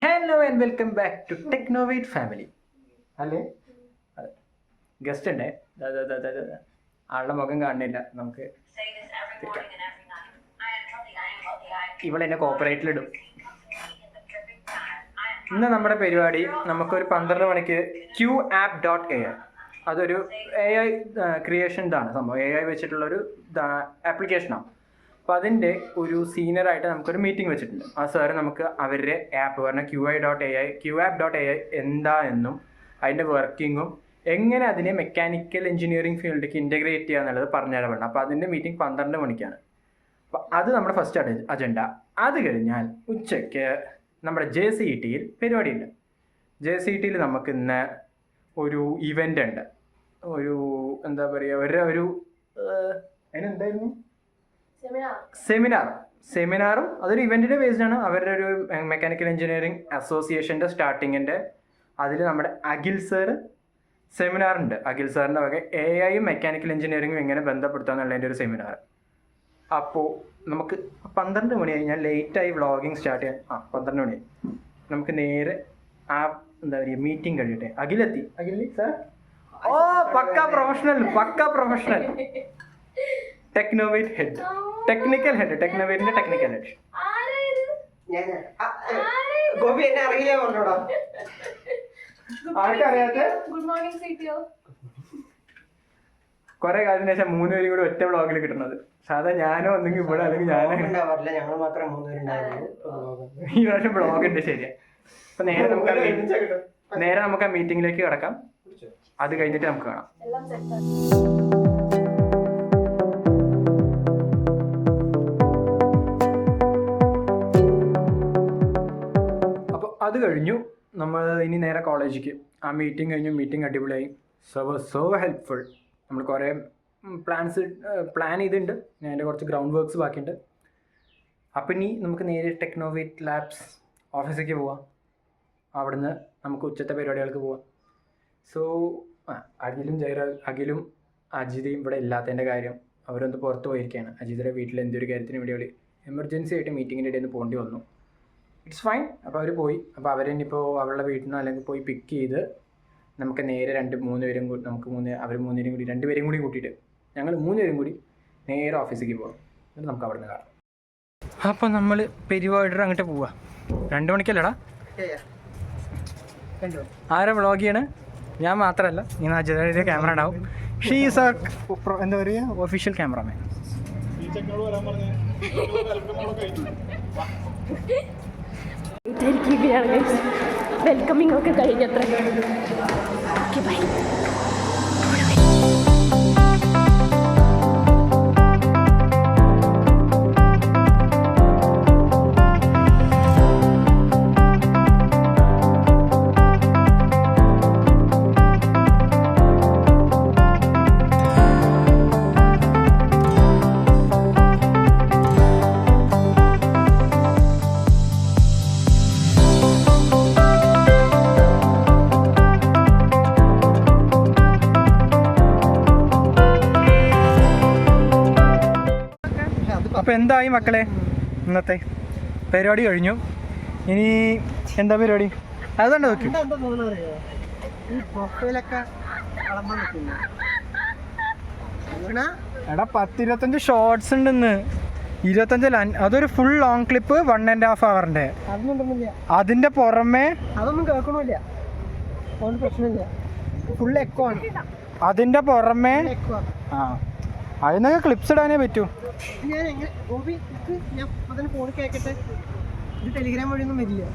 Hello and welcome back to Technovate family. അല്ലേ, guest ഉണ്ടേ, ആളുടെ മുഖം കാണുന്നില്ല. നമുക്ക് ഇവളെന്നെ കോപ്പറേറ്റിലിടും. ഇന്ന് നമ്മുടെ പരിപാടി നമുക്കൊരു 12 മണിക്ക് QApp.ai, അതൊരു AI ക്രിയേഷൻ ഇതാണ് സംഭവം. AI വെച്ചിട്ടുള്ളൊരു ആപ്ലിക്കേഷനാണ്. അപ്പോൾ അതിൻ്റെ ഒരു സീനിയറായിട്ട് നമുക്കൊരു മീറ്റിംഗ് വെച്ചിട്ടുണ്ട്. ആ സാറ് നമുക്ക് അവരുടെ ആപ്പ് പറഞ്ഞ QApp.ai എന്താ എന്നും അതിൻ്റെ വർക്കിങ്ങും എങ്ങനെ അതിനെ മെക്കാനിക്കൽ എഞ്ചിനീയറിംഗ് ഫീൽഡിലേക്ക് ഇൻ്റഗ്രേറ്റ് ചെയ്യുക എന്നുള്ളത് പറഞ്ഞുതരപ്പെടണം. അപ്പോൾ അതിൻ്റെ മീറ്റിംഗ് 12 മണിക്കാണ്. അപ്പോൾ അത് നമ്മുടെ ഫസ്റ്റ് അജണ്ട. അത് കഴിഞ്ഞാൽ ഉച്ചയ്ക്ക് നമ്മുടെ JCETയിൽ പരിപാടിയുണ്ട്. JCETയിൽ നമുക്ക് ഇന്ന് ഒരു ഇവൻ്റ് ഉണ്ട്. ഒരു എന്താ പറയുക, ഒരു അതിനെന്തായിരുന്നു, സെമിനാറും അതൊരു ഇവൻറ്റിൻ്റെ ബേസ്ഡാണ്. അവരുടെ ഒരു മെക്കാനിക്കൽ എഞ്ചിനീയറിംഗ് അസോസിയേഷൻ്റെ സ്റ്റാർട്ടിങ്ങിൻ്റെ അതിൽ നമ്മുടെ അഖിൽ സാറ് സെമിനാറുണ്ട്. അഖിൽ സാറിൻ്റെ വക AI മെക്കാനിക്കൽ എഞ്ചിനീയറിംഗും എങ്ങനെ ബന്ധപ്പെടുത്തുക എന്നുള്ളതിൻ്റെ ഒരു സെമിനാർ. അപ്പോൾ നമുക്ക് 12 മണി കഴിഞ്ഞാൽ ലേറ്റായി വ്ളോഗിങ് സ്റ്റാർട്ട് ചെയ്യാൻ. 12 മണി നമുക്ക് നേരെ ആ എന്താ പറയുക മീറ്റിംഗ് കഴിയട്ടെ. അഖിൽ സാർ, ഓ പക്ക professional Technovate head, technical head, ടെക്നോവേറ്റിന്റെ ടെക്നിക്കൽ ഹെഡ്. ഗോപി എന്നെ അറിയില്ല പറഞ്ഞോടാ, ആർക്കറിയാത്ത. Good morning CTO. കുറെ കാലത്തിന് ശേഷം 3 പേരും കൂടി ഒറ്റ വ്ളോഗിൽ കിട്ടുന്നത്. സാധാരണ ഞാനോ ഒന്നെങ്കിൽ ഇവിടെ അല്ലെങ്കിൽ ഞാനോ ഞങ്ങൾ മാത്രമേ 3 പേരുണ്ടായിരുന്നു. ഈ പ്രാവശ്യം വ്ളോഗ് ഉണ്ട്. ശരിയാ. അപ്പൊ നേരെ നമുക്ക് ആ മീറ്റിംഗിലേക്ക് കിടക്കാം. അത് കഴിഞ്ഞിട്ട് നമുക്ക് കാണാം. അത് കഴിഞ്ഞു നമ്മൾ ഇനി നേരെ കോളേജിലേക്ക്. ആ മീറ്റിംഗ് കഴിഞ്ഞു. മീറ്റിംഗ് അടിപൊളിയായി. So helpful. നമ്മൾ കുറേ പ്ലാൻ ചെയ്തിട്ടുണ്ട്. ഞാൻ എൻ്റെ കുറച്ച് ഗ്രൗണ്ട് വർക്ക്സ് ബാക്കിയുണ്ട്. അപ്പം ഇനി നമുക്ക് നേരെ ടെക്നോവേറ്റ് ലാബ്സ് ഓഫീസിലേക്ക് പോവാം. അവിടുന്ന് നമുക്ക് ഉച്ചത്തെ പരിപാടികൾക്ക് പോവാം. സോ അഖിലും അജിതയും ഇവിടെ ഇല്ലാത്തതിൻ്റെ കാര്യം, അവരൊന്ന് പുറത്ത് പോയിരിക്കുകയാണ്. അജിതയുടെ വീട്ടിൽ എന്തൊരു കാര്യത്തിന് വേണ്ടി എമർജൻസി ആയിട്ട് മീറ്റിങ്ങിൻ്റെ ഇടയിൽ നിന്ന് പോകേണ്ടി വന്നു. It's fine. അപ്പോൾ അവർ പോയി. അപ്പോൾ അവരിനിപ്പോൾ അവരുടെ വീട്ടിൽ നിന്ന് അല്ലെങ്കിൽ പോയി പിക്ക് ചെയ്ത് നമുക്ക് നേരെ 2-3 പേരും കൂടി, അവർ 3 പേരും കൂടി 2 പേരും കൂടി കൂട്ടിയിട്ട് ഞങ്ങൾ 3 പേരും കൂടി നേരെ ഓഫീസിലേക്ക് പോകാം. എന്നിട്ട് നമുക്ക് അവിടെ നിന്ന് കാണാം. അപ്പോൾ നമ്മൾ പരിപാടിയുടെ അങ്ങോട്ട് പോവാ. 2 മണിക്കല്ലടാ. ആരാ വ്ളോഗ് ചെയ്യണേ? ഞാൻ മാത്രമല്ല, ഇങ്ങനെ അജിതയുടെ ക്യാമറ ഉണ്ടാവും. ഷീസ് എന്താ പറയുക, ഒഫീഷ്യൽ ക്യാമറമാൻ. വെൽക്കമിങ് ഒക്കെ കഴിഞ്ഞത്ര. Okay bye. അപ്പോൾ എന്തായി മക്കളെ, ഇന്നത്തെ പരിപാടി കഴിഞ്ഞു. ഇനി എന്താ പരിപാടി? അതുകൊണ്ട് നോക്കും എടാ 10-25 ഷോർട്സ് ഉണ്ടെന്ന്. 25 അതൊരു ഫുൾ ലോങ് ക്ലിപ്പ് 1.5 hourന്റെ. അതിന്റെ പുറമെ അതൊന്നും കേൾക്കണില്ല, പ്രശ്നമില്ല. ഫുൾ എക്കോ ആണ്. അതിന്റെ പുറമെ അതിനൊക്കെ ക്ലിപ്സ് ഇടാനേ പറ്റൂ. ഞാൻ ഫോണിൽ കേൾക്കട്ടെ. ഇത് ടെലിഗ്രാം വഴിയൊന്നും വരില്ല.